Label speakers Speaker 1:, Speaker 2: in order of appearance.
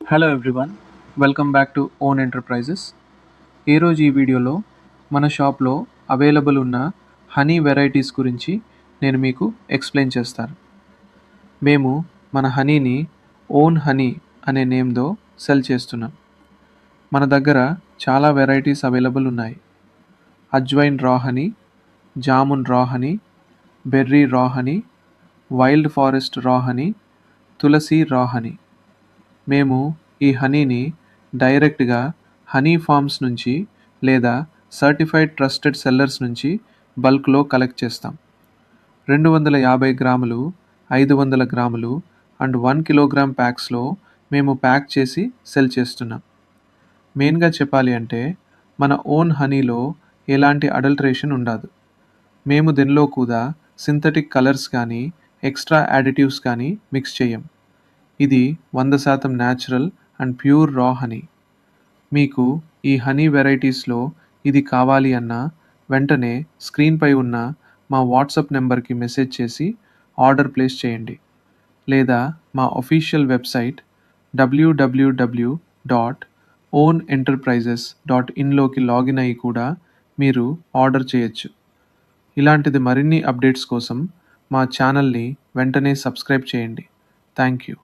Speaker 1: Hello everyone, welcome back to own enterprises. ఈరోజు ఈ వీడియోలో మన షాప్లో అవైలబుల్ ఉన్న హనీ వెరైటీస్ గురించి నేను మీకు ఎక్స్ప్లెయిన్ చేస్తాను. మేము మన హనీని ఓన్ హనీ అనే నేమ్తో సెల్ చేస్తున్నాం. మన దగ్గర చాలా వెరైటీస్ అవైలబుల్ ఉన్నాయి. అజ్వైన్ రా హనీ, జామున్ రా హనీ, బెర్రీ రా హనీ, వైల్డ్ ఫారెస్ట్ రా హనీ, తులసి రా హనీ. మేము ఈ హనీని డైరెక్ట్గా హనీ ఫార్మ్స్ నుంచి లేదా సర్టిఫైడ్ ట్రస్టెడ్ సెల్లర్స్ నుంచి బల్క్లో కలెక్ట్ చేస్తాం. 250 గ్రాములు, 500 గ్రాములు అండ్ 1 కిలోగ్రామ్ ప్యాక్స్లో మేము ప్యాక్ చేసి సెల్ చేస్తున్నాం. మెయిన్గా చెప్పాలి అంటే మన ఓన్ హనీలో ఎలాంటి అడల్టరేషన్ ఉండదు. మేము దీనిలో కూడా సింథటిక్ కలర్స్ కానీ ఎక్స్ట్రా యాడిటివ్స్ కానీ మిక్స్ చేయం. ఇది 100% natural and pure raw honey. మీకు ఈ హనీ వెరైటీస్లో ఇది కావాలి అన్నా వెంటనే స్క్రీన్పై ఉన్న మా వాట్సాప్ నెంబర్కి మెసేజ్ చేసి ఆర్డర్ ప్లేస్ చేయండి, లేదా మా అఫీషియల్ వెబ్సైట్ www.ownenterprises.inలోకి లాగిన్ అయ్యి కూడా మీరు ఆర్డర్ చేయొచ్చు. ఇలాంటిది మరిన్ని అప్డేట్స్ కోసం మా ఛానల్ని వెంటనే సబ్స్క్రైబ్ చేయండి. Thank you.